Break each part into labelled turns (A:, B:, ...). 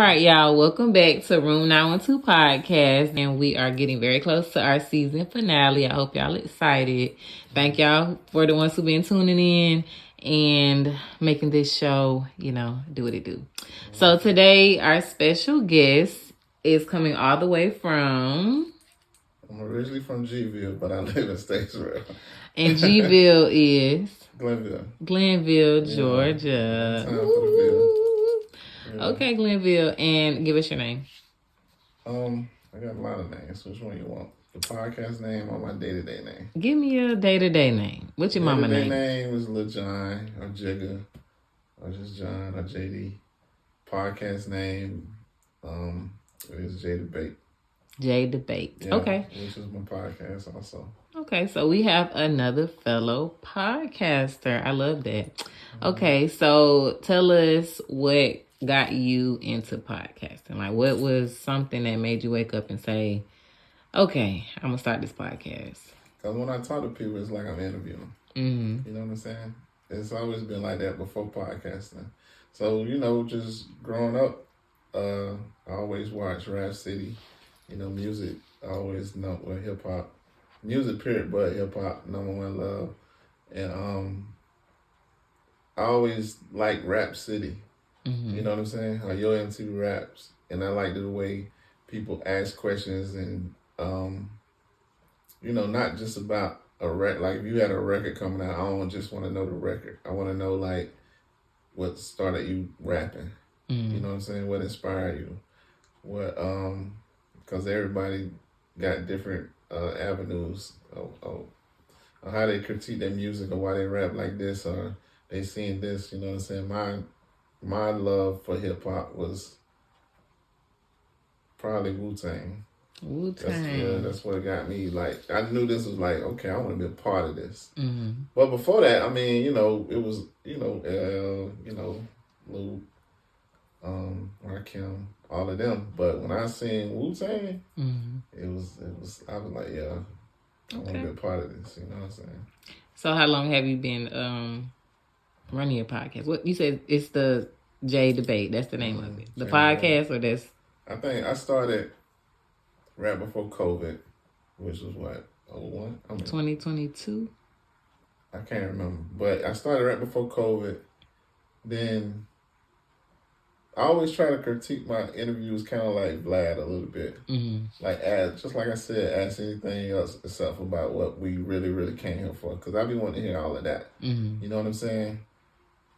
A: right, y'all. Welcome back to Room 912 Podcast. And we are getting very close to our season finale. I hope y'all excited. Thank y'all for the ones who've been tuning in and making this show, do what it do. So today, our special guest is coming all the way from...
B: I'm originally from Gville, but I live in Statesville.
A: And Gville is...
B: Glenville,
A: Georgia.
B: Time for the Ville. Yeah.
A: Okay, Glenville. And give us your name.
B: I got a lot of names. Which one you want? The podcast name or my day-to-day name?
A: Give me your day-to-day name. What's your mama name?
B: Day-to-day name is Lil John or Jigga or just John or JD. Podcast name is J Debate.
A: J Debate.
B: Yeah,
A: okay.
B: Which is my podcast also.
A: Okay, so we have another fellow podcaster. I love that. Okay, so tell us what got you into podcasting. Like, what was something that made you wake up and say, okay, I'm going to start this podcast?
B: Because when I talk to people, it's like I'm interviewing them.
A: Mm-hmm.
B: You know what I'm saying? It's always been like that before podcasting. So, just growing up, I always watched Rap City. Music, I always know hip-hop. Music, period, but hip-hop, number one love. And I always like Rap City.
A: Mm-hmm.
B: You know what I'm saying? How Yo MTV raps. And I like the way people ask questions and, not just about a record. Like, if you had a record coming out, I don't just want to know the record. I want to know, like, what started you rapping.
A: Mm-hmm.
B: You know what I'm saying? What inspired you? What, because everybody got different avenues of how they critique their music or why they rap like this or they seen this, you know what I'm saying? My love for hip hop was probably Wu-Tang.
A: Wu-Tang.
B: That's what got me. Like, I knew this was like, okay, I want to be a part of this.
A: Mm-hmm.
B: But before that, I mean, it was, Lou, Rakim, all of them. But when I seen Wu-Tang, it was. I was like, yeah, I want to be a part of this. You know what I'm saying?
A: So how long have you been running your podcast? What you said? It's the J Debate. That's the name of it. The podcast, or that's?
B: I think I started right before COVID, which was what, 01?
A: 2022.
B: I can't remember, but I started right before COVID. Then I always try to critique my interviews kind of like Vlad a little bit. Mm-hmm. Like, just like I said, ask anything else except about what we really, really came here for. Because I be wanting to hear all of that. Mm-hmm. You know what I'm saying?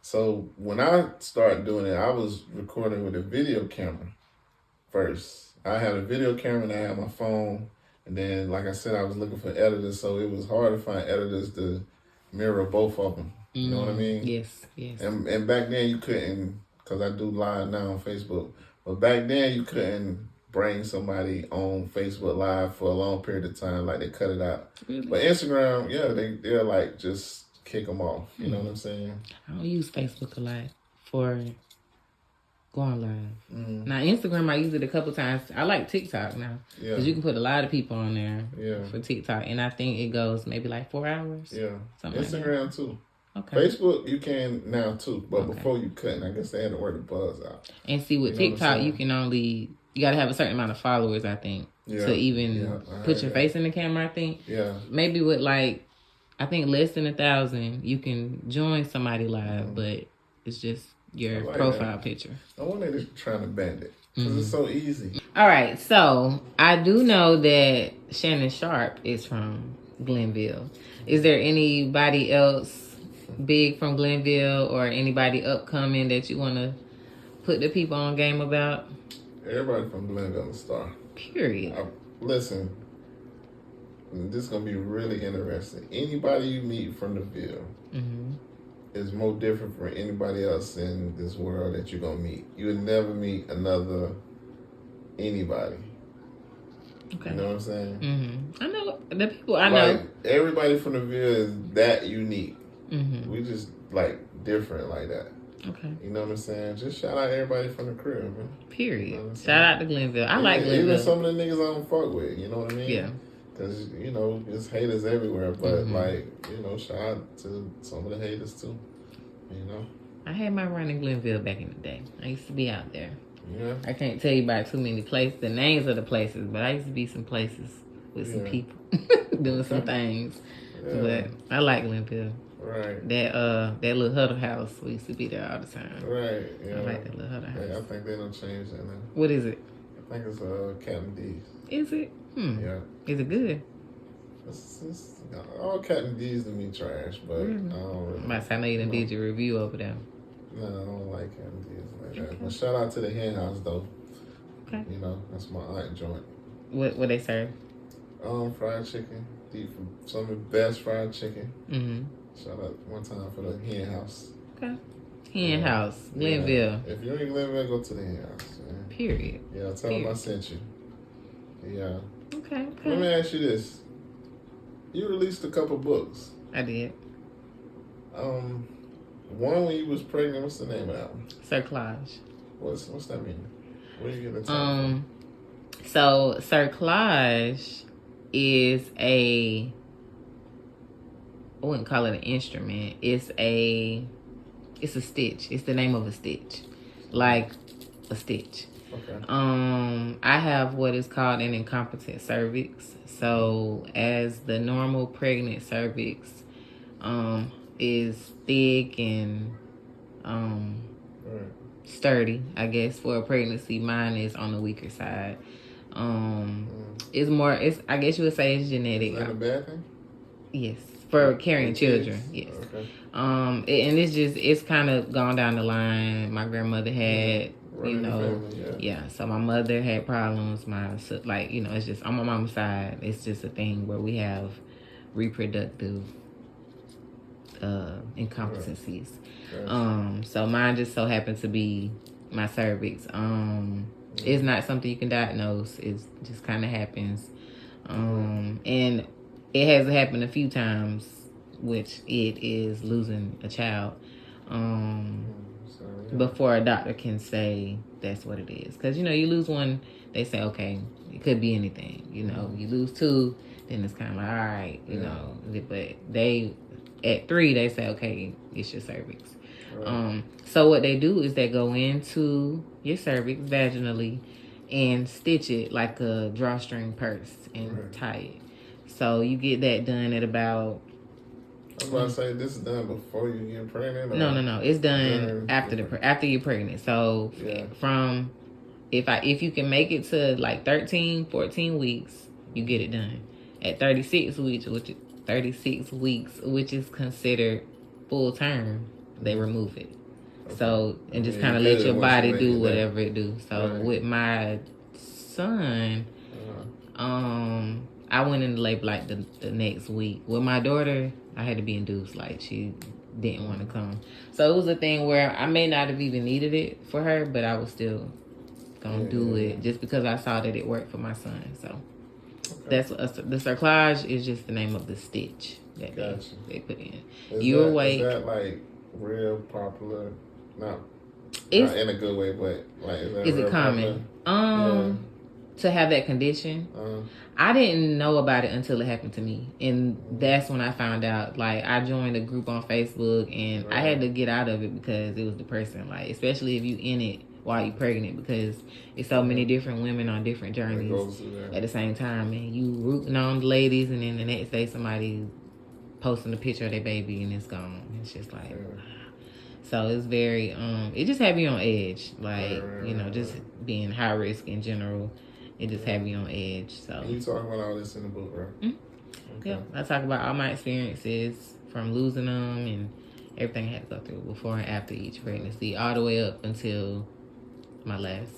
B: So when I started doing it, I was recording with a video camera first. I had a video camera and I had my phone. And then, like I said, I was looking for editors. So it was hard to find editors to mirror both of them. You know what I mean?
A: Yes.
B: And back then you couldn't... Because I do live now on Facebook. But back then, you couldn't bring somebody on Facebook Live for a long period of time. Like, they cut it out. Really? But Instagram, yeah, they'll like, just kick them off. You know what I'm saying?
A: I don't use Facebook a lot for going live. Now, Instagram, I use it a couple times. I like TikTok now. Yeah. Because you can put a lot of people on there for TikTok. And I think it goes maybe like 4 hours.
B: Yeah.
A: Instagram,
B: like too.
A: Okay.
B: Facebook, you can now too, but before you couldn't. I guess they had to work the buzz out.
A: And see, with TikTok, you got to have a certain amount of followers, I think, to even put your face in the camera, I think.
B: Yeah.
A: Maybe with I think less than 1,000, you can join somebody live, but it's just your profile picture.
B: I wonder they're trying to ban it, because it's so easy.
A: All right, so I do know that Shannon Sharp is from Glenville. Is there anybody else big from Glenville or anybody upcoming that you want to put the people on game about?
B: Everybody from Glenville is a star.
A: Period.
B: Listen, this is going to be really interesting. Anybody you meet from the Ville is more different from anybody else in this world that you're going to meet. You would never meet anybody. Okay. You know what I'm saying?
A: Mm-hmm. I know the people I know.
B: Everybody from the Ville is that unique. Mm-hmm. We just different like that. Okay. You know what I'm saying? Just shout out everybody from the crib, man.
A: Period. You know shout out to Glenville. I like Glenville.
B: Even some of the niggas I don't fuck with, you know what I mean?
A: Yeah.
B: Because, there's haters everywhere. But, shout out to some of the haters, too.
A: I had my run in Glenville back in the day. I used to be out there.
B: Yeah.
A: I can't tell you about too many places, the names of the places, but I used to be some places with some people doing some things.
B: Yeah.
A: But I like Glenville.
B: Right.
A: That little huddle house, we used to be there all the time.
B: Right. Yeah.
A: I like that little huddle house.
B: I think they don't change that now.
A: What is it?
B: I think it's Captain D's.
A: Is it?
B: Yeah.
A: Is it good?
B: All Captain D's to me trash, but I don't really.
A: I know you done did your review over there.
B: No, I don't like Captain D's like that. But shout out to the Hen House though.
A: Okay.
B: You know, that's my aunt joint.
A: What they serve?
B: Fried chicken. Some of the best fried chicken.
A: Mm-hmm.
B: Shout out one time for the Hen House.
A: Okay. Hen House, Glenville.
B: Yeah. If you're in Glenville, go to the Hen House. Man.
A: Period.
B: Yeah, tell them I sent you. Yeah.
A: Okay.
B: Let me ask you this. You released a couple books.
A: I did.
B: One when you was pregnant. What's the name of that one?
A: Cerclage.
B: What's that mean? Where you get the time from?
A: So cerclage is I wouldn't call it an instrument. It's a stitch. It's the name of a stitch, like a stitch.
B: Okay.
A: I have what is called an incompetent cervix. So as the normal pregnant cervix, is thick and sturdy, I guess, for a pregnancy. Mine is on the weaker side. It's I guess you would say it's genetic.
B: Is that a bad thing?
A: Yes, for carrying children. Yes.
B: Okay.
A: And it's kind of gone down the line. My grandmother had, so my mother had problems. It's just on my mom's side. It's just a thing where we have reproductive incompetencies.
B: Right.
A: So mine just so happened to be my cervix. It's not something you can diagnose. It just kind of happens. And it has happened a few times, which it is losing a child. Before a doctor can say that's what it is. Because, you lose one, they say, okay, it could be anything. You lose two, then it's kind of like, all right, but at 3, they say, okay, it's your cervix. Right. So what they do is they go into your cervix vaginally and stitch it like a drawstring purse and tie it. So you get that done at about...
B: I was about to say, this is done before you get pregnant?
A: No. It's done after you're pregnant. So from... If you can make it to like 13, 14 weeks, you get it done. At 36 weeks, which is considered full term, they remove it. Okay. So, and just kind of let your body do whatever it do. So with my son, I went into labor like the next week. With my daughter, I had to be induced. Like, she didn't want to come. So it was a thing where I may not have even needed it for her, but I was still gonna do it just because I saw that it worked for my son. So that's the cerclage is just the name of the stitch that they put in. Is
B: that like real popular? Not in a good way, but like is
A: it common? To have that condition. I didn't know about it until it happened to me, and that's when I found out. Like, I joined a group on Facebook, and I had to get out of it because it was depressing. Like, especially if you in it while you're pregnant, because it's so many different women on different journeys at the same time, and you rooting on the ladies, and then the next day somebody posting a picture of their baby and it's gone. It's just like, so it's very it just had me on edge, like just being high risk in general. It just had me on edge. So
B: and you talk about all this in the book, right?
A: Mm-hmm. Okay. Yeah, I talk about all my experiences from losing them and everything I had to go through before and after each pregnancy, all the way up until my last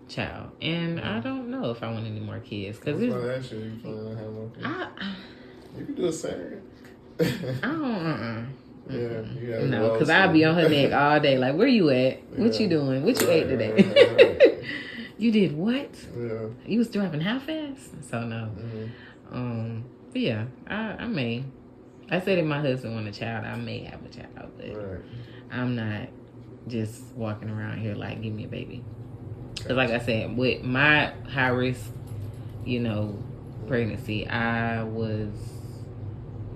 A: child. And I don't know if I want any more kids. Cause
B: you plan to have more kids? You can do a surrogate.
A: I don't.
B: Yeah,
A: no, because I'll be on her neck all day. Like, where you at? What you doing? What you ate today?
B: Right.
A: You did what?
B: Yeah.
A: You was driving how fast? So no.
B: Mm-hmm.
A: But yeah, I may. I said if my husband want a child, I may have a child, but I'm not just walking around here like, give me a baby. Because like I said, with my high risk, pregnancy, I was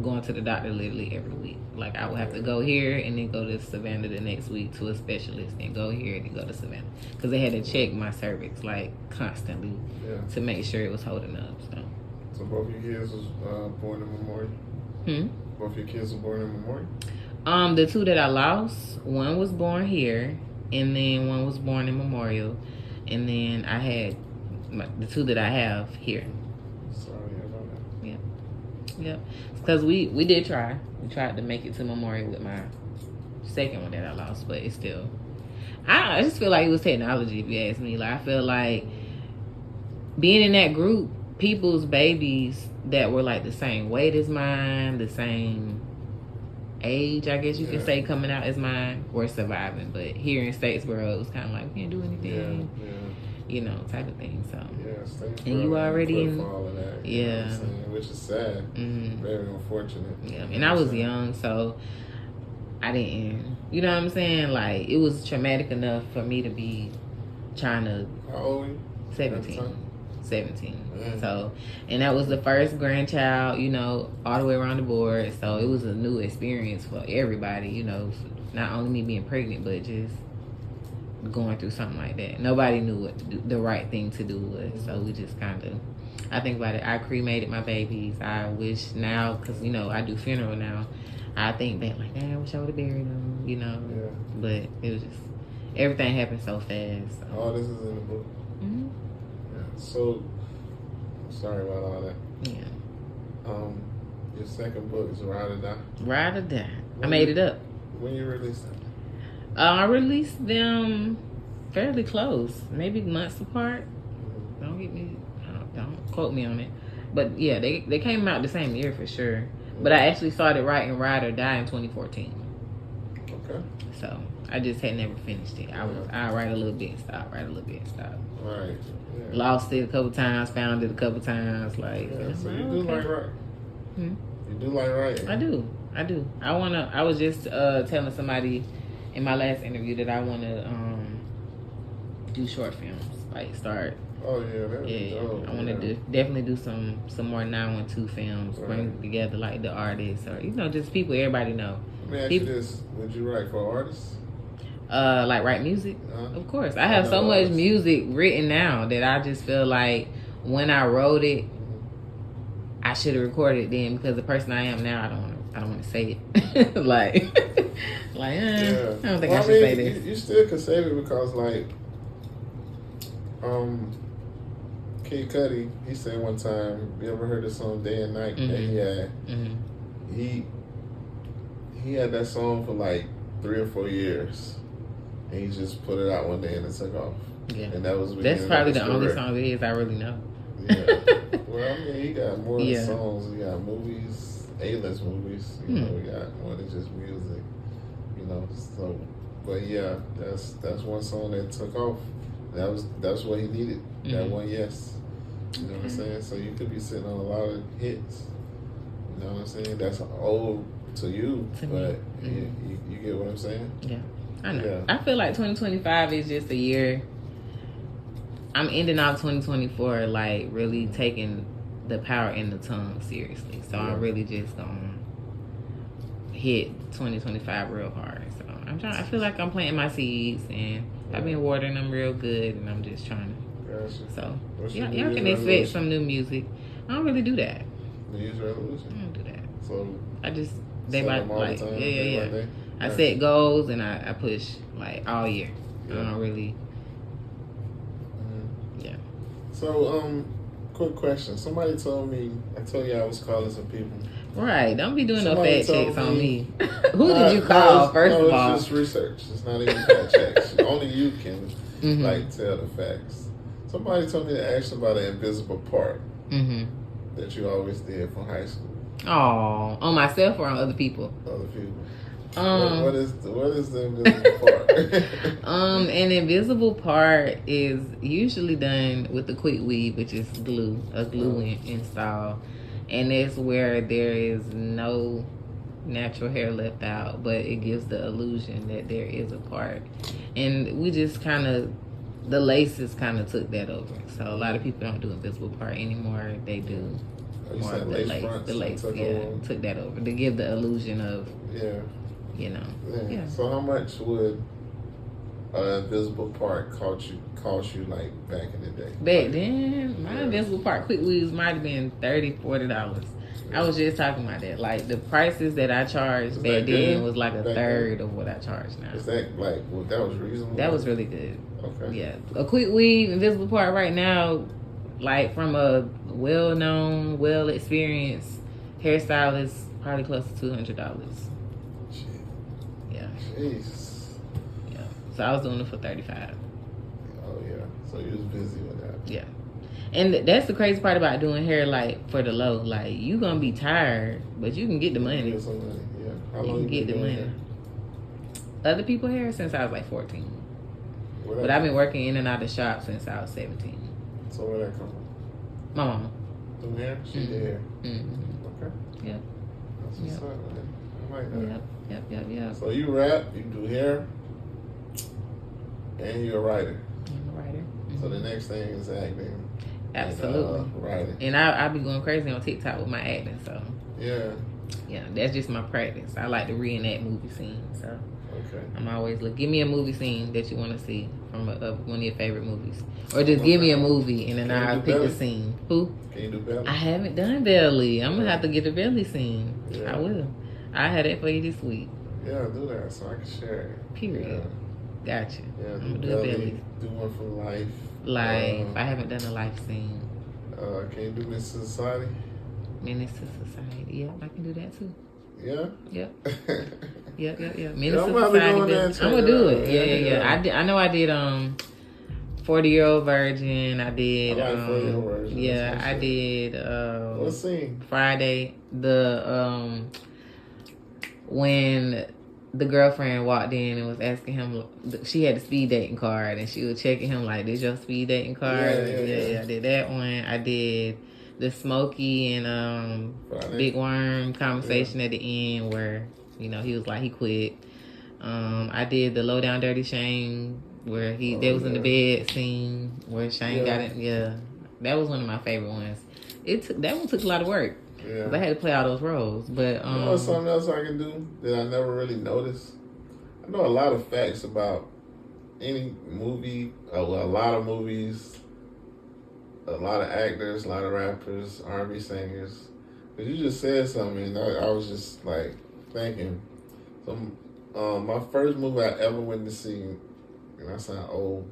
A: going to the doctor literally every week. Like I would have to go here and then go to Savannah the next week to a specialist, and go here and then go to Savannah because they had to check my cervix like constantly to make sure it was holding up.
B: So both your kids was born in Memorial. Both your kids were born in Memorial.
A: The two that I lost, one was born here, and then one was born in Memorial, and then I had the two that I have here.
B: Sorry about that.
A: Yeah. Yep. Because we did try. We tried to make it to Memorial with my second one that I lost, but it's still. I just feel like it was technology, if you ask me. Like I feel like being in that group, people's babies that were like the same weight as mine, the same age, I guess you could say, coming out as mine, were surviving. But here in Statesboro, it was kind of like, we can't do anything. You know, type of thing. So and you already in,
B: that, you know what I'm saying? Which is sad. Very unfortunate.
A: Yeah, and I was young, so I didn't. You know what I'm saying? Like it was traumatic enough for me to be trying to.
B: How old were you?
A: 17. So, and that was the first grandchild. You know, all the way around the board. So it was a new experience for everybody. You know, not only me being pregnant, but just going through something like that. Nobody knew what to do, the right thing to do was, so we just kind of, I think about it, I cremated my babies. I wish now, because you know I do funeral now, I think back like, damn, I wish I would have buried them, you know. But it was just, everything happened so fast. So.
B: All this is in the book. So sorry about all that. Your second book is Ride or Die.
A: Ride or Die. I made it up.
B: When you released it?
A: I released them fairly close, maybe months apart. Don't quote me on it, but yeah, they came out the same year for sure. But I actually started writing Ride or Die in 2014.
B: Okay.
A: So I just had never finished it. I write a little bit, stop, write a little bit, stop.
B: Right. Yeah.
A: Lost it a couple times, found it a couple times. Like,
B: so you do like writing. You do like writing.
A: I do. I was just telling somebody in my last interview that I want to do short films, like start.
B: Oh yeah,
A: I want to definitely do some more 912 films, bring together like the artists or just people everybody know.
B: Let me ask you this: would you write for artists?
A: Like write music? Of course. I have so much music written now that I just feel like when I wrote it, I should have recorded it then, because the person I am now, I don't want to say it. I don't think I should say this.
B: You still can say it because, like, Kid Cudi, he said one time, you ever heard the song Day and Night that he had? He had that song for like 3 or 4 years, and he just put it out one day and it took off. Yeah, and that's
A: probably the only song it is I really know.
B: Yeah. Well, I mean, he got more songs. He got movies, A-list movies. You know, we got more than just music. You know, so, but yeah, that's one song that took off. That's what he needed. That one, yes. You know what I'm saying? So you could be sitting on a lot of hits. You know what I'm saying? That's old to you, but you get what I'm saying?
A: Yeah, I know. Yeah. I feel like 2025 is just a year. I'm ending out 2024 like really taking the power in the tongue seriously. So I'm really just gonna hit 2025 real hard. So I feel like I'm planting my seeds, and I've been watering them real good, and I'm just trying to.
B: Gotcha.
A: So y'all can expect some new music. I don't really do that.
B: New Year's resolution?
A: I don't do that.
B: So
A: I just day by
B: like
A: yeah. I set goals and I push like all year. I don't really. Yeah.
B: So quick question. Somebody told me, I told you I was calling some people.
A: Right. Don't be doing no fact checks on me. Who did you call, first of all?
B: It's just research. It's not even fact checks. Only you can like tell the facts. Somebody told me to ask about an invisible part that you always did from high school.
A: Oh, on myself or on other people?
B: Other people. What is the invisible part?
A: An invisible part is usually done with a quick weave, which is a glue install, and it's where there is no natural hair left out, but it gives the illusion that there is a part. And we just kind of, the laces kind of took that over. So a lot of people don't do invisible part anymore. They do
B: You
A: more
B: said
A: of the
B: lace
A: lace.
B: fronts
A: The lace,
B: took
A: yeah,
B: over.
A: took that over to give the illusion of,
B: Yeah.
A: Yeah.
B: So how much would an invisible part cost you like back in the day?
A: Back then, my invisible part quick weaves might have been $30-$40. I was just talking about that. Like the prices that I charged back then was like a third of what I charge now.
B: Is that like that was reasonable?
A: That was really good.
B: Okay.
A: Yeah, a quick weave invisible part right now, like from a well-known, well-experienced hairstylist, probably close to $200. Yeah.
B: Jeez.
A: Yeah. So I was doing it for $35.
B: Oh yeah. So you was busy with that.
A: Yeah. And that's the crazy part about doing hair, like for the low. Like you gonna be tired, but you can get the money.
B: Get some money. Yeah. How
A: You
B: long
A: can get the money.
B: hair?
A: Other people hair since I was like 14. But I've been working in and out of the shop since I was 17.
B: So where that come from?
A: My mama.
B: Doing hair? She did hair.
A: Mm-hmm.
B: Okay.
A: Yeah.
B: That's what's up, man. I like that.
A: Yep.
B: So you rap, you do hair, and you're a writer.
A: I'm a writer. Mm-hmm.
B: So the next thing is acting.
A: Absolutely.
B: And, writing.
A: And I be going crazy on TikTok with my acting, so.
B: Yeah,
A: that's just my practice. I like to reenact movie scenes, so.
B: Okay.
A: I'm always give me a movie scene that you want to see from one of your favorite movies, or just give me a movie and then I'll pick a scene. Who?
B: Can you do belly?
A: I haven't done belly. I'm gonna have to get a belly scene.
B: Yeah.
A: I will. I had that for you this week.
B: Yeah, do that so I can share it.
A: Period.
B: Yeah.
A: Gotcha.
B: Yeah,
A: I'm gonna do a belly.
B: Do one for life.
A: Life. I haven't done a life scene.
B: Can you do Miss Society?
A: Menace to Society. Yeah, I can do that too.
B: Yeah.
A: Yep. Yep. Menace to
B: I'm
A: Society. I'm gonna do it. Yeah. I know I did 40-Year-Old Virgin. I did.
B: I like 40-Year-Old Virgin.
A: Yeah, I did.
B: What scene?
A: Friday. The when the girlfriend walked in and was asking him, she had the speed dating card and she was checking him like, "This your speed dating card?" Yeah. I did that one. I did the Smokey and Big Worm conversation at the end where he was like he quit. I did the Low Down Dirty Shane where they was in the bed scene where Shane got it. Yeah, that was one of my favorite ones. That one took a lot of work.
B: Yeah.
A: I had to play all those roles, but
B: you know something else I can do that I never really noticed. I know a lot of facts about any movie, a lot of movies, a lot of actors, a lot of rappers, R&B singers. But you just said something, and I was just like thinking. So, my first movie I ever went to see, and I sound old,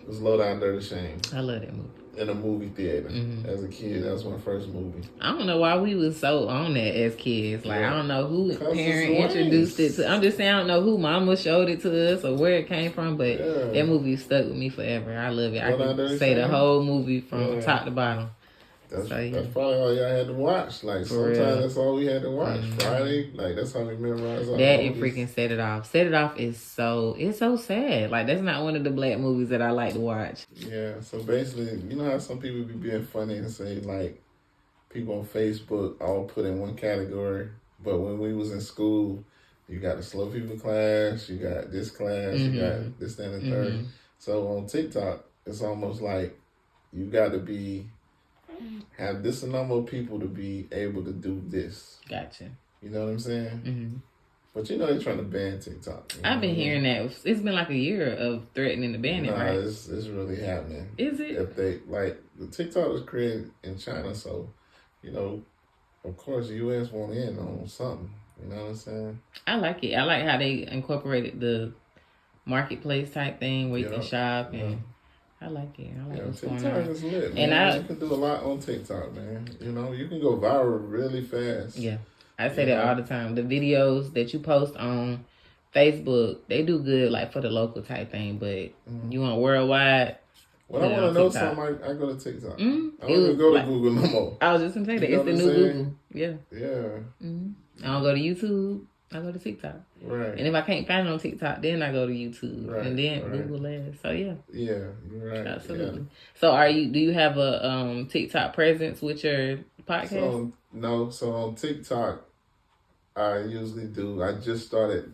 B: was Low Down Dirty Shame.
A: I love that movie.
B: In a movie theater as a kid. That was my first movie.
A: I don't know why we was so on that as kids. Like, I don't know who parent introduced it to. I'm just saying I don't know who mama showed it to us or where it came from, but that movie stuck with me forever. I love it. I can say the whole movie from top to bottom.
B: That's probably all y'all had to watch. Like, sometimes that's all we had to watch. Friday, like, that's how we memorize all
A: that and freaking Set It Off. Set It Off is so sad. Like, that's not one of the black movies that I like to watch.
B: Yeah, so basically, you know how some people be being funny and say, like, people on Facebook all put in one category, but when we was in school, you got the slow people class, you got this class, you got this, that, and the third. So on TikTok, it's almost like you got to have this number of people to be able to do this.
A: Gotcha.
B: You know what I'm saying? But they're trying to ban TikTok.
A: I've been hearing that. It's been like a year of threatening to ban it, right?
B: It's really happening.
A: Is it?
B: If they, the TikTok was created in China, so, of course the U.S. won't in on something. You know what I'm saying?
A: I like it. I like how they incorporated the marketplace type thing where you can shop and... I like it. I like what's
B: TikTok
A: going on.
B: is lit, man. And you can do a lot on TikTok, man. You can go viral really fast.
A: Yeah. I say that all the time. The videos that you post on Facebook, they do good like for the local type thing, but you want worldwide.
B: When I want to know something, I go to TikTok. I don't even go to Google no more.
A: I was just going to say that. It's the new Google. Yeah.
B: Yeah.
A: I don't go to YouTube. I go to TikTok.
B: Right.
A: And if I can't find it on TikTok, then I go to YouTube. Right. And then Google last. So yeah.
B: Yeah, you're right.
A: Absolutely. Yeah. So do you have a TikTok presence with your podcast?
B: So on TikTok, I usually do. I used to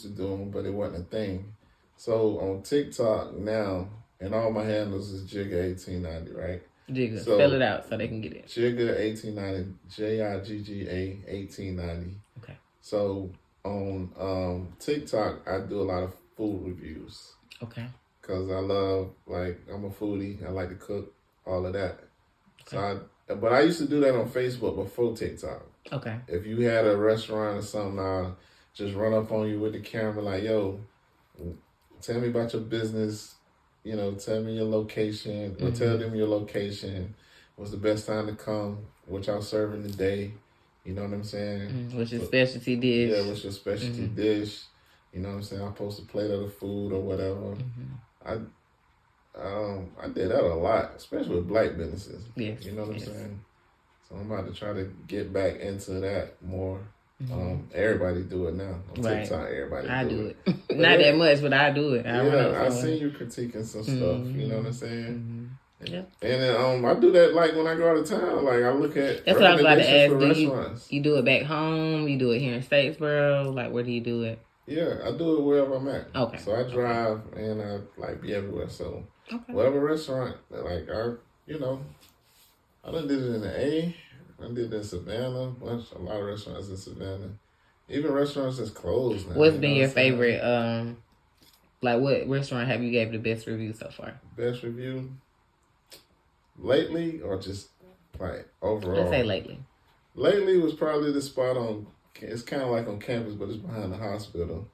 B: do them, but it wasn't a thing. So on TikTok now, and all my handles is Jigga 1890, right?
A: Jigga.
B: So,
A: spell it out so they can get it.
B: Jigga 1890, Jigga 1890.
A: Okay.
B: So on TikTok, I do a lot of food reviews.
A: Okay.
B: Cause I love, like, I'm a foodie. I like to cook, all of that. Okay. But I used to do that on Facebook before TikTok.
A: Okay.
B: If you had a restaurant or something, I'll just run up on you with the camera like, yo, tell me about your business. You know, tell me your location, or tell them your location. What's the best time to come? What y'all serving today? You know what I'm saying?
A: What's your specialty dish?
B: Yeah, what's your specialty dish? You know what I'm saying? I'll post a plate of the food or whatever. I did that a lot, especially with black businesses. Yes. You know what I'm saying? So I'm about to try to get back into that more. Everybody do it now. On TikTok, everybody do it.
A: Not that much, but I do it.
B: I seen you critiquing some stuff. You know what I'm saying? Yeah. And then I do that, like, when I go out of town. Like, I look at
A: that's what I was about to ask.
B: For restaurants.
A: You do it back home? You do it here in Statesboro? Like, where do you do it?
B: Yeah, I do it wherever I'm at.
A: Okay.
B: So I drive and I, like, be everywhere. So whatever restaurant, like, I done did it in the A. I did it in Savannah. A lot of restaurants in Savannah. Even restaurants that's closed now.
A: What's been your favorite, like, what restaurant have you gave the best review so far?
B: Best review? Lately, or just, like, overall?
A: Let's say lately.
B: Lately was probably the spot on, it's kind of like on campus, but it's behind the hospital.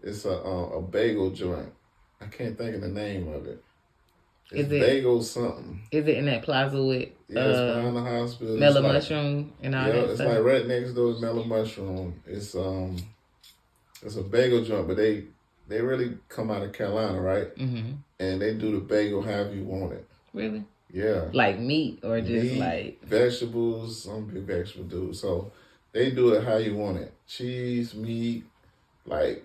B: It's a bagel joint. I can't think of the name of it. It's bagel something. Is
A: it in that plaza with
B: it's behind the hospital.
A: Mellow Mushroom and all that
B: it's
A: stuff?
B: Like right next door is Mellow Mushroom. It's a bagel joint, but they really come out of Carolina, right? And they do the bagel however you want it.
A: Really?
B: Yeah.
A: Like meat or just
B: meat,
A: like
B: vegetables. I'm a big vegetable dude, so they do it how you want it. Cheese, meat, like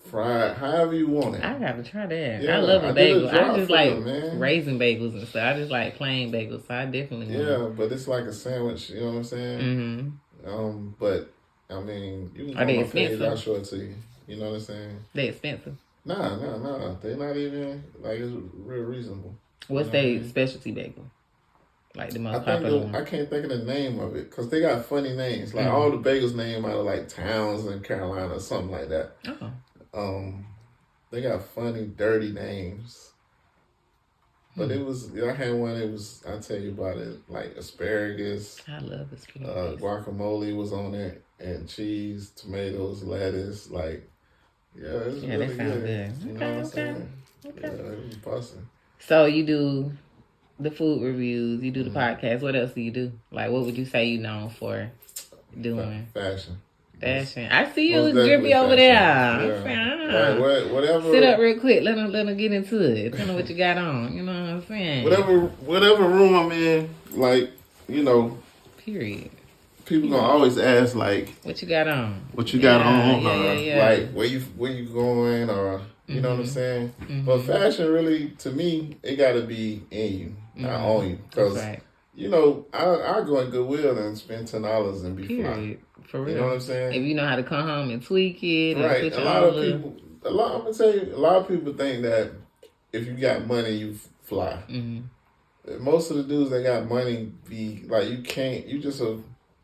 B: fried, however you want it.
A: I gotta try that. Yeah, I love a bagel. I just like raisin bagels and stuff. I just like plain bagels, so I definitely want
B: it. But it's like a sandwich, you know what I'm saying? But I mean, you can go on my page, I'll show it to you. You know what I'm saying?
A: They expensive?
B: Nah. They're not even, like, it's real reasonable.
A: What's their specialty bagel? Like the most popular one?
B: I can't think of the name of it because they got funny names. Like all the bagels named out of like towns in Carolina or something like that. They got funny, dirty names. But it was, I had one, I'll tell you about it, like asparagus.
A: I love asparagus.
B: Guacamole was on it, and cheese, tomatoes, lettuce, like, it's really
A: that sounds good.
B: You know what I'm saying? Okay. Yeah, it was busting.
A: So you do the food reviews, you do the podcast. What else do you do? Like, what would you say you known for doing?
B: Fashion.
A: I see you drippy over there.
B: Yeah. Like, whatever.
A: Sit up real quick. Let them get into it. Tell them what you got on. You know what I'm saying?
B: Whatever room I'm in, like,
A: Period.
B: People gonna always ask, like,
A: what you got on?
B: What you got on? Like, where you going, or you know what I'm saying? But fashion, really, to me, it got to be in you, not on you. Because, I go in Goodwill and spend $10 and be fly.
A: For real.
B: You know what I'm saying?
A: If you know how to come home and tweak it.
B: Right. I'm going to tell you, a lot of people think that if you got money, you fly. Most of the dudes that got money be, like, you just a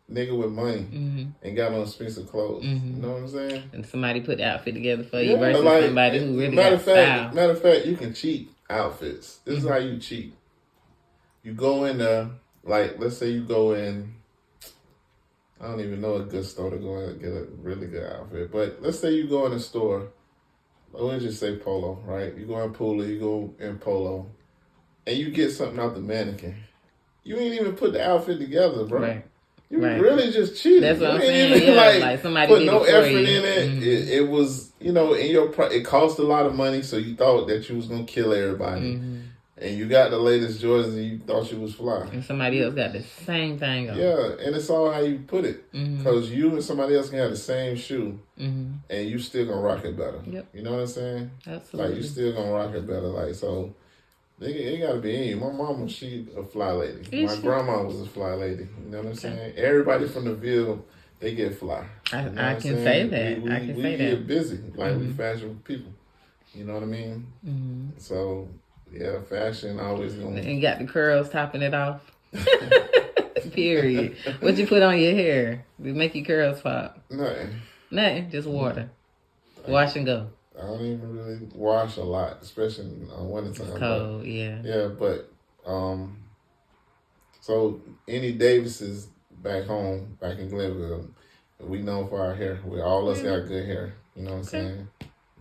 B: nigga with money and got on expensive clothes. You know what I'm saying?
A: And somebody put the outfit together for you versus somebody who really got style.
B: Matter of fact, you can cheat outfits. This is how you cheat. You go in there, like, let's say you go in, I don't even know a good store to go in and get a really good outfit. But let's say you go in a store, let's just say Polo, right? You go in Polo, you go in Polo, and you get something out the mannequin. You ain't even put the outfit together, bro.
A: Right.
B: You really just cheated.
A: That's what I'm saying.
B: Even,
A: like somebody
B: put
A: did
B: no
A: it for
B: effort
A: you.
B: in it. It was, in your it cost a lot of money, so you thought that you was gonna kill everybody, and you got the latest Jordans, and you thought you was fly.
A: And somebody else got the same thing on.
B: Yeah, and it's all how you put it, because you and somebody else can have the same shoe, and you still gonna rock it better.
A: Yep.
B: You know what I'm saying?
A: Absolutely.
B: Like, you still gonna rock it better. Like, so. It gotta be in you. My mama, she a fly lady. My grandma was a fly lady. You know what I'm saying? Everybody from the Ville, they get fly.
A: I can say that. I can say that.
B: We get busy. Like, we fashion people. You know what I mean? So, Yeah, fashion always
A: And
B: gonna.
A: you got the curls topping it off. Period. What you put on your hair to make your curls pop?
B: Nothing.
A: Nothing. Just water. Wash and go.
B: I don't even really wash a lot, especially in winter
A: It's
B: time.
A: cold.
B: But,
A: Yeah.
B: yeah, but so any Davises back home, back in Glenville, we known for our hair. We all us got good hair. You know what I'm saying?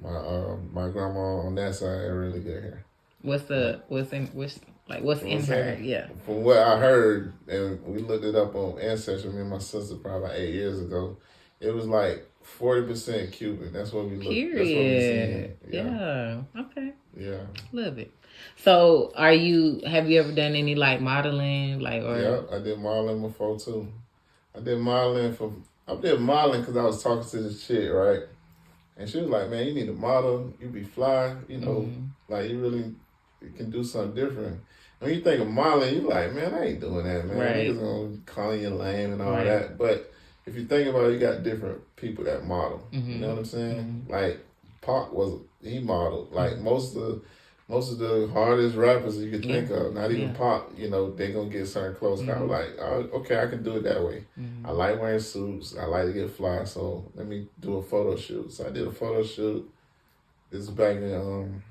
B: My grandma on that side had really good hair. What's
A: in her? Yeah.
B: From what I heard, and we looked it up on Ancestry, me and my sister probably about 8 years ago, it was like 40% Cuban. That's what we looked.
A: Period.
B: That's what we seen.
A: Yeah. Okay.
B: Yeah.
A: Love it. So, have you ever done any like modeling, like or?
B: Yeah, I did modeling before too. I did modeling because I was talking to this chick, right? And she was like, "Man, you need a model. You be fly. You know, like you really can do something different." When you think of modeling, you like, "Man, I ain't doing that, man.
A: Right.
B: Niggas gonna call you lame and all that." But if you think about it, you got different people that model. You know what I'm saying? Like Pac he modeled. Like most of the hardest rappers you could think of, not even Pac, you know, they gonna get certain clothes. I was like, oh, okay, I can do it that way. I like wearing suits. I like to get fly. So let me do a photo shoot. So I did a photo shoot. This was back in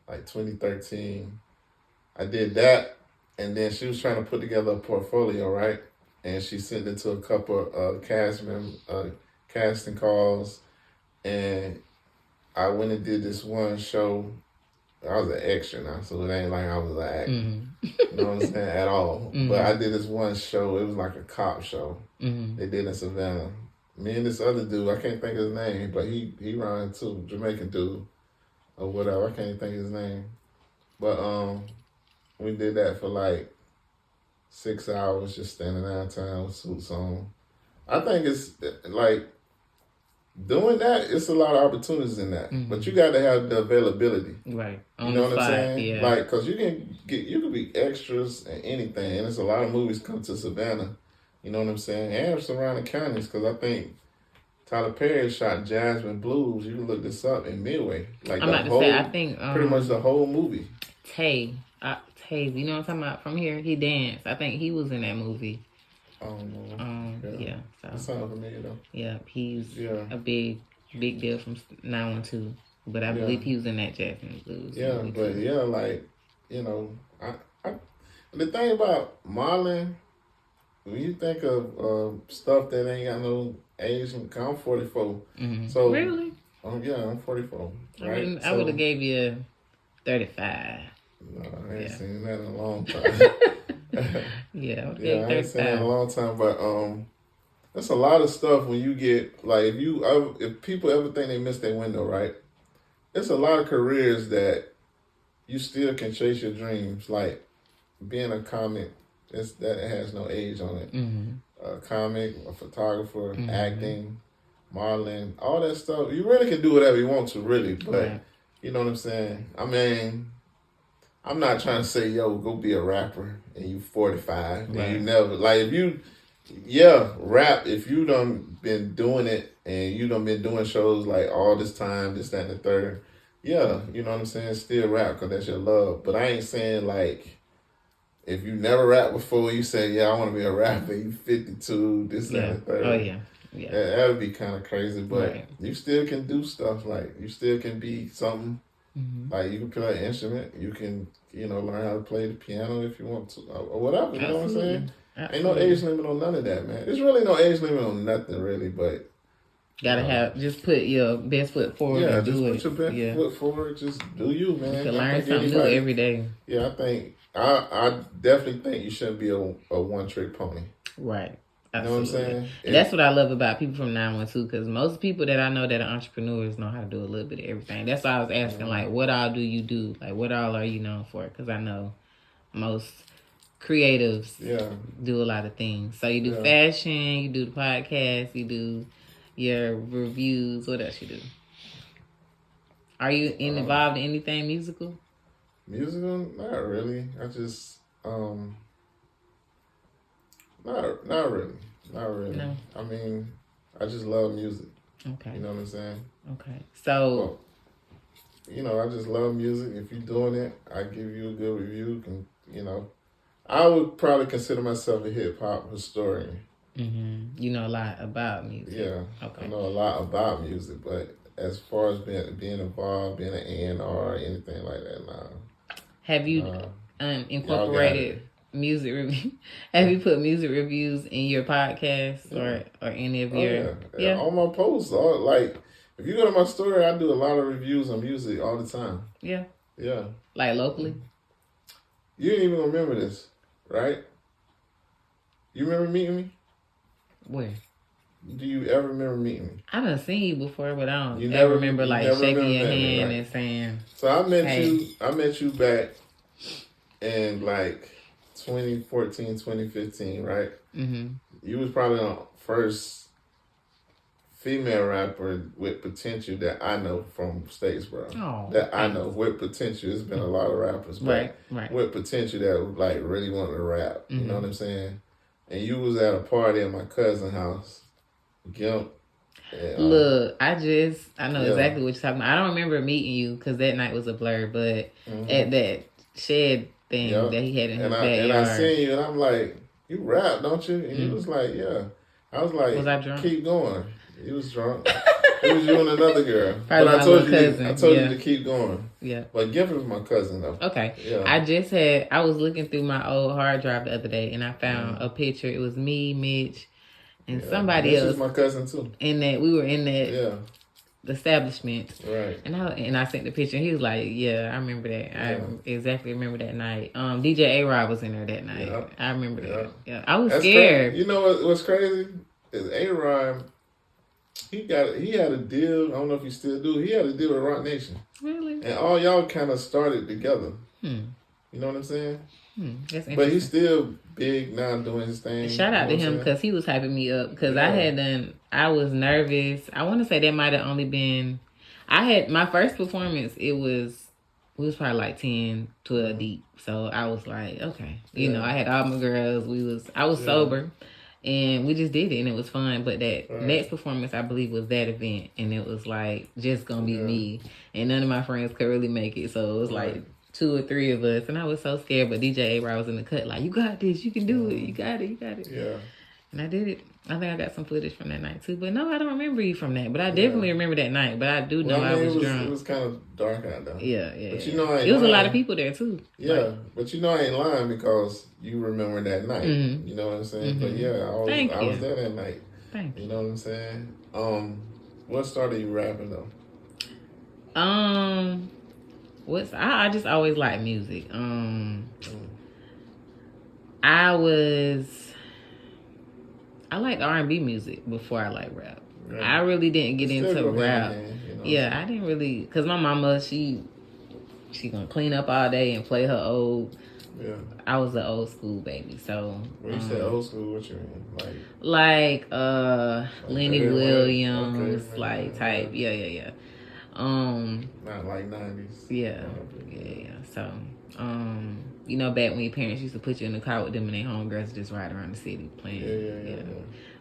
B: like 2013. I did that, and then she was trying to put together a portfolio, right? And she sent it to a couple of casting calls, and I went and did this one show. I was an extra now, so it ain't like I was an actor. You know what I'm saying? At all. But I did this one show. It was like a cop show. They did in Savannah. Me and this other dude, I can't think of his name, but he ran too, Jamaican dude or whatever. I can't think of his name. But we did that for like 6 hours, just standing downtown with suits on. I think it's like doing that, it's a lot of opportunities in that, but you got to have the availability,
A: right?
B: You know what I'm saying? Yeah. Like, cause you can be extras and anything, and there's a lot of movies come to Savannah. You know what I'm saying? And surrounding counties, cause I think Tyler Perry shot Jasmine Blues. You can look this up in Midway. Like
A: I'm about to say, I think
B: pretty much the whole movie.
A: Tay, you know what I'm talking about? From here, he danced. I think he was in that movie.
B: Oh no.
A: Yeah. So
B: that sounds familiar though.
A: Yeah, he's a big deal from 912. But I believe he was in that Jasmine Blues.
B: Yeah, but too. Like, you know, I the thing about modeling, when you think of stuff that ain't got no age, I'm 44. So
A: really?
B: I'm 44. Right?
A: I would have gave you 35.
B: No, I ain't seen that in a long time.
A: Yeah,
B: I ain't seen that in a long time. But that's a lot of stuff when you get like if people ever think they missed their window, right? It's a lot of careers that you still can chase your dreams. Like being a comic, that has no age on it. A comic, a photographer, acting, modeling, all that stuff. You really can do whatever you want to, really. But you know what I'm saying? I mean, I'm not trying to say, yo, go be a rapper and you 45 and you never, like if you, rap, if you done been doing it and you done been doing shows like all this time, this, that, and the third, you know what I'm saying, still rap because that's your love. But I ain't saying like, if you never rapped before, you say, I want to be a rapper, you 52, this, that, and the third.
A: Oh, yeah.
B: That would be kind of crazy, but you still can do stuff, like you still can be something. Like you can play an instrument, you can, learn how to play the piano if you want to, or whatever. You know what I'm saying? Ain't no age limit on none of that, man. There's really no age limit on nothing, really. But
A: gotta just put your best foot forward.
B: Yeah, just put your best foot forward. Just do you, man.
A: You can learn something new every day.
B: Yeah, I definitely think you shouldn't be a one-trick pony.
A: Right.
B: You know what I'm saying?
A: That's what I love about people from 912, because most people that I know that are entrepreneurs know how to do a little bit of everything. That's why I was asking, like, what all do you do? Like, what all are you known for? Because I know most creatives do a lot of things. So you do fashion, you do the podcast, you do your reviews. What else you do? Are you involved in anything musical?
B: Musical? Not really. I just... Not really. No. I mean, I just love music.
A: Okay.
B: You know what I'm saying?
A: Okay. So,
B: I just love music. If you're doing it, I give you a good review. I would probably consider myself a hip hop historian.
A: Mm-hmm. You know a lot about music.
B: Yeah,
A: Okay.
B: I know a lot about music, but as far as being involved, being an A&R, anything like that, nah.
A: Have you incorporated music review? Have you put music reviews in your podcast or any of your?
B: Yeah. All my posts, like if you go to my story, I do a lot of reviews on music all the time.
A: Yeah.
B: Yeah.
A: Like locally.
B: You didn't even remember this, right? You remember meeting me?
A: Where?
B: Do you ever remember meeting me?
A: I done seen you before, but I don't
B: never
A: remember like shaking your hand
B: right?
A: and saying.
B: So I met you back in like 2014, 2015, right?
A: Mm-hmm.
B: You was probably the first female rapper with potential that I know from Statesboro.
A: Oh,
B: that I know with potential. There's been a lot of rappers, but
A: right.
B: with potential that like really wanted to rap. Mm-hmm. You know what I'm saying? And you was at a party at my cousin's house. Gimp.
A: Look, I know exactly what you're talking about. I don't remember meeting you because that night was a blur, but at that shed thing that he had in his backyard.
B: And I seen you and I'm like, you rap, don't you? And you was like, yeah. I was like,
A: was I drunk?
B: Keep going. You was drunk. It was you and another girl.
A: Probably
B: but
A: I told you
B: to keep going.
A: Yeah.
B: But Gimp was my cousin though.
A: Okay.
B: Yeah.
A: I was looking through my old hard drive the other day and I found a picture. It was me, Mitch, and somebody else.
B: This is my cousin too.
A: And that we were in that establishment.
B: Right.
A: And I sent the picture and he was like, yeah, I remember that. I exactly remember that night. DJ A-Rod was in there that night. Yeah. I remember that. Yeah. I was scared.
B: Crazy. You know what's crazy? Is A-Rod, he had a deal, I don't know if he still do, he had a deal with Rock Nation.
A: Really?
B: And all y'all kind of started together. You know what I'm saying?
A: That's interesting.
B: But he's still big now doing his thing.
A: Shout out to him because he was hyping me up because I was nervous. I want to say that might have only been, I had my first performance, we was probably like 10, 12 deep. So I was like, okay. You know, I had all my girls. I was sober. And we just did it, and it was fun. But that next performance, I believe, was that event. And it was, like, just going to be me. And none of my friends could really make it. So it was, like, 2 or 3 of us. And I was so scared. But DJ A-Rod was in the cut, like, you got this. You can do it. You got it.
B: Yeah.
A: And I did it. I think I got some footage from that night, too. But, no, I don't remember you from that. But I definitely remember that night. But I do know I was drunk.
B: It was kind of dark out there.
A: Yeah.
B: But you know I ain't
A: It was
B: lying.
A: a lot of people there, too.
B: Yeah. But you know I ain't lying because you remember that night. You know what I'm saying? But, yeah, I was there that night.
A: Thank you.
B: You know what I'm saying? What started you rapping, though?
A: I just always liked music. I liked R&B music before I liked rap. Right. I really didn't get into rap. I didn't really, because my mama, she gonna clean up all day and play her old. Yeah. I was an old school baby, so.
B: When you say old school, what you mean?
A: Like Lenny Williams, type. Yeah.
B: Not like 90s.
A: Yeah. So, you know, back when your parents used to put you in the car with them and their homegirls just ride around the city playing. Yeah.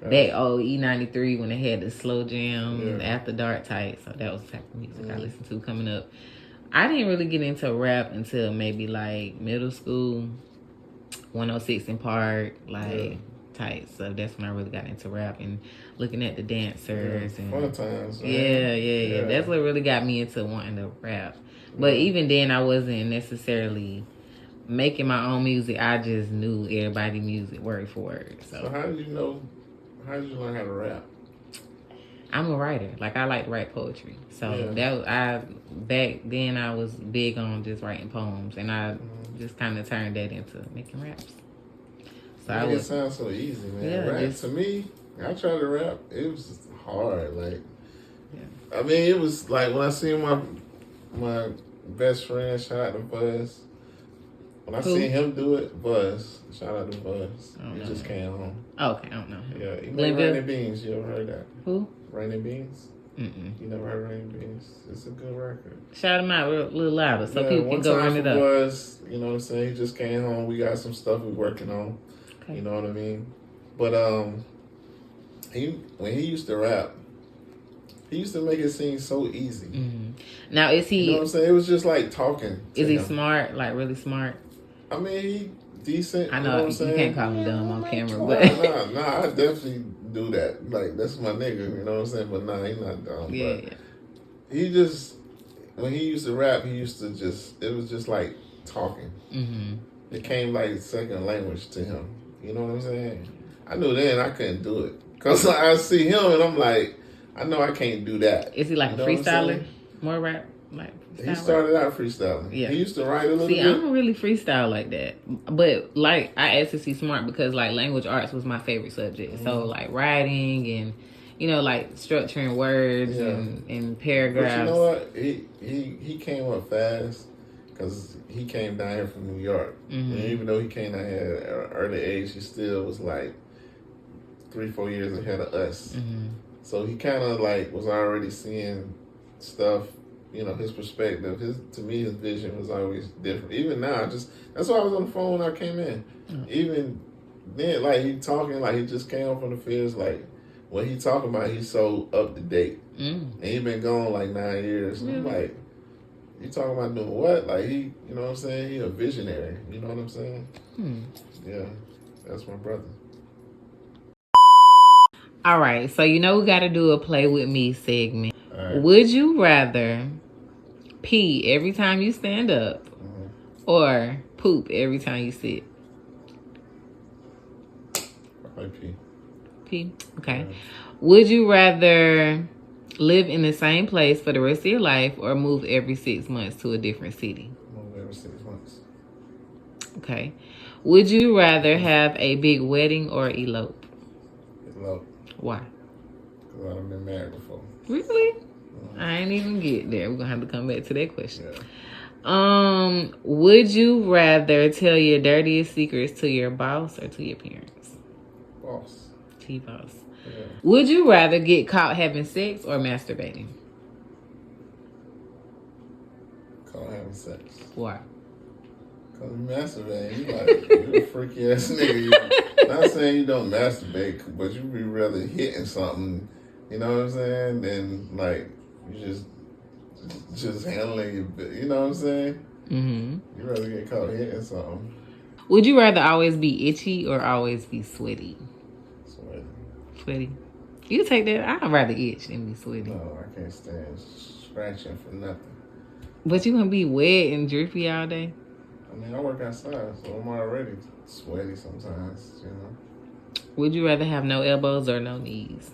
A: Back E93 when they had the slow jam, after dark type. So that was the type of music I listened to coming up. I didn't really get into rap until maybe like middle school, 106 in Park, type. So that's when I really got into rap and looking at the dancers and
B: fun times. Right?
A: Yeah. That's what really got me into wanting to rap. But even then, I wasn't necessarily making my own music. I just knew everybody's music word for word.
B: So how did you learn how to rap?
A: I'm a writer. Like, I like to write poetry. So back then I was big on just writing poems, and I just kind of turned that into making raps. So
B: it sounds so easy, man. Rap to me, I tried to rap. It was just hard. I mean, it was like when I seen my best friend, shout out to Buzz. When I seen him do it, Buzz, shout out to Buzz. He just came home.
A: Oh, okay, I don't know him.
B: Yeah, he made Rainy Beans. You ever heard that?
A: Who?
B: Rainy Beans. You never heard Rainy Beans? It's a good record.
A: Shout him out a little louder so people can go run it up.
B: Buzz, you know what I'm saying? He just came home. We got some stuff we're working on. Okay. You know what I mean? But when he used to rap, he used to make it seem so easy.
A: Now, is he?
B: You know what I'm saying? It was just like talking.
A: Is he smart? Like really smart?
B: I mean, he decent.
A: I know,
B: you know what I'm saying?
A: You can't call him dumb on camera, but
B: nah, I definitely do that. Like that's my nigga. You know what I'm saying? But nah, he's not dumb.
A: Yeah.
B: But he just when he used to rap, he used to just it was just like talking. It came like second language to him. You know what I'm saying? I knew then I couldn't do it because I see him and I'm like, I know I can't do that.
A: Is he like a freestyler? More rap? Like
B: he started out freestyling. Yeah. He used to write a little bit.
A: See, I don't really freestyle like that. But like I asked if he's smart because like language arts was my favorite subject. So like writing and you know, like structuring words and paragraphs.
B: But you know what? He came up fast because he came down here from New York. And even though he came down here at an early age, he still was like 3-4 years ahead of us. So he kind of like was already seeing stuff. You know, his perspective, to me, his vision was always different. Even now, that's why I was on the phone when I came in. Even then, like he talking, like he just came up from the fields. Like what he talking about, he's so up to date, and he been gone like 9 years. And I'm like, you talking about doing what? Like he, you know what I'm saying? He a visionary. You know what I'm saying? Yeah, that's my brother.
A: All right, so you know we got to do a play with me segment.
B: Right.
A: Would you rather pee every time you stand up or poop every time you sit?
B: I pee.
A: Pee? Okay. Yeah. Would you rather live in the same place for the rest of your life or move every 6 months to a different city?
B: Move every 6 months.
A: Okay. Would you rather have a big wedding or elope?
B: Elope.
A: Why?
B: Because I've been married before.
A: Really? I ain't even get there. We're gonna have to come back to that question. Yeah. Would you rather tell your dirtiest secrets to your boss or to your parents?
B: Boss.
A: To your boss.
B: Yeah.
A: Would you rather get caught having sex or masturbating?
B: Caught having sex.
A: Why?
B: Because you masturbating. You like, you a freaky ass nigga. Not saying you don't masturbate, but you be rather hitting something. You know what I'm saying? Then like you just handling your, you know what I'm saying? You rather get caught hitting something.
A: Would you rather always be itchy or always be sweaty? Sweaty. You take that. I'd rather itch than be sweaty.
B: No, I can't stand scratching for nothing.
A: But you gonna be wet and drippy all day?
B: I mean, I work outside, so I'm already sweaty sometimes, you know.
A: Would you rather have no elbows or no knees?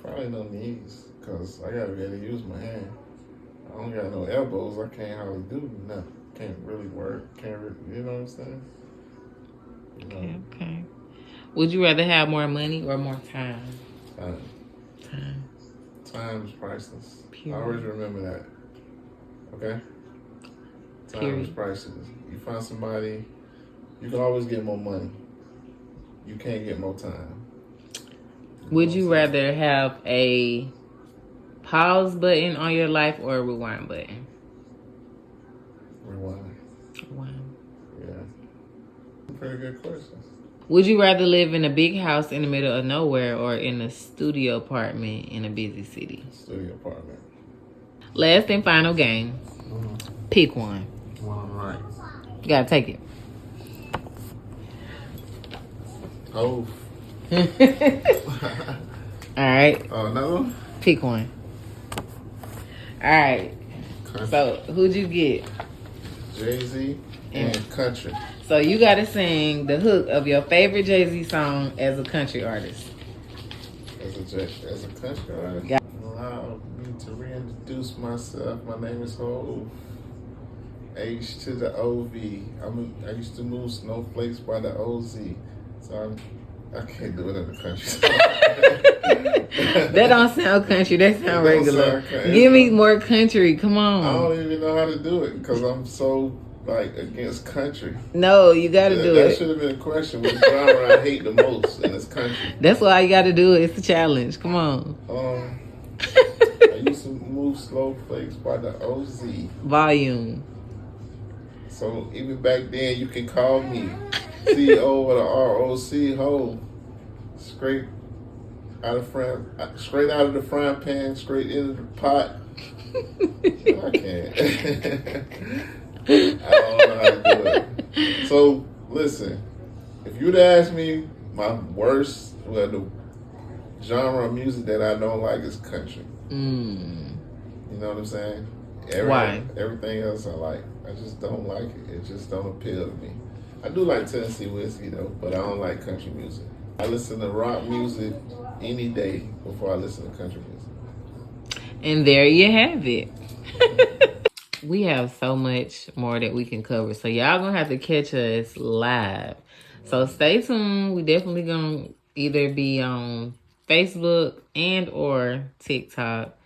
B: Probably no knees, because I gotta be able to use my hand. I don't got no elbows. I can't hardly do nothing. Can't really work. Can't really, you know what I'm saying? You know?
A: Okay. Would you rather have more money or more time?
B: Time. Time is priceless.
A: Period.
B: I always remember that. Okay? Time is priceless. You find somebody, you can always get more money. You can't get more time.
A: Would you rather have a pause button on your life or a rewind button?
B: Rewind.
A: Rewind.
B: Yeah. Pretty good question.
A: Would you rather live in a big house in the middle of nowhere or in a studio apartment in a busy city?
B: Studio apartment.
A: Last and final game. Pick one.
B: One right.
A: You gotta take it.
B: Oh.
A: All right.
B: Oh, no?
A: Pick one. All right.
B: Country.
A: So, who'd you get?
B: Jay-Z and country.
A: So, you got to sing the hook of your favorite Jay-Z song as a country artist.
B: As a country artist?
A: Yeah.
B: Allow me to reintroduce myself. My name is Hov. H to the O-V. I used to move snowflakes by the O-Z. So I can't do it in the country.
A: That don't sound country. That sound regular. Give me more country. Come on.
B: I don't even know how to do it because I'm so against country.
A: No, you got to do it.
B: That should have been a question. Which genre I hate the most, and it's country.
A: That's why you got to do it. It's a challenge. Come on.
B: I used to move snowflakes by the O-Z.
A: Volume.
B: So even back then, you can call me CEO with a ROC, ho. Straight out of the frying pan, straight into the pot. I can't. I don't know how to do it. So, listen, if you'd ask me my worst, the genre of music that I don't like is country. You know what I'm saying?
A: Why?
B: Everything else I like. I just don't like it. It just don't appeal to me. I do like Tennessee whiskey though, but I don't like country music. I listen to rock music any day before I listen to country music.
A: And there you have it. We have so much more that we can cover. So y'all gonna have to catch us live. So stay tuned. We definitely gonna either be on Facebook and or TikTok,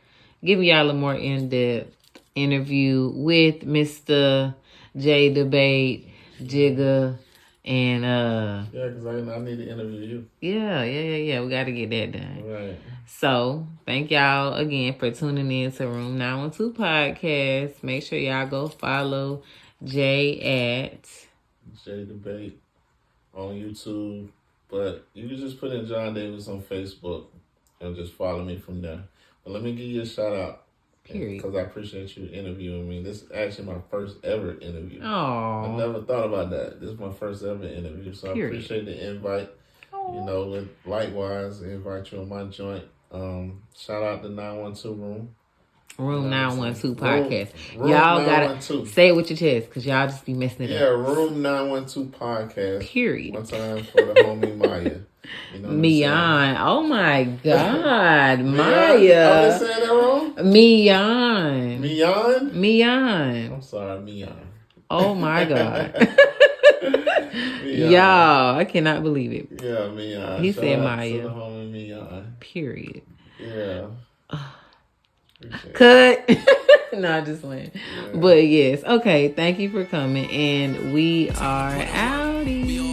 A: giving y'all a more in-depth interview with Mr. J Debate, Jigga, and
B: yeah, because I need to interview you.
A: Yeah. We got to get that done.
B: Right.
A: So thank y'all again for tuning in to Room 912 Podcast. Make sure y'all go follow Jay at
B: J Debate on YouTube, but you can just put in John Davis on Facebook and just follow me from there. But let me give you a shout out.
A: Period.
B: Because I appreciate you interviewing me. This is actually my first ever interview.
A: Oh.
B: I never thought about that. This is my first ever interview. So
A: Period.
B: I appreciate the invite. Aww. You know, likewise, invite you on my joint. Shout out to 912 Room.
A: Room 912 Podcast.
B: Room
A: y'all gotta say it with your chest because y'all just be messing it up.
B: Yeah, Room 912 Podcast.
A: Period.
B: One time for the homie Maya. You know
A: Mian. Oh my God. Maya.
B: I'm saying that wrong?
A: Mian.
B: Mian? I'm sorry, Mian.
A: Oh my God. Y'all, I cannot believe it.
B: Yeah, Mian.
A: He said Maya.
B: To the homie Mian.
A: Period.
B: Yeah.
A: Cut. No, just playing. Yeah. But yes, okay. Thank you for coming, and we are outie.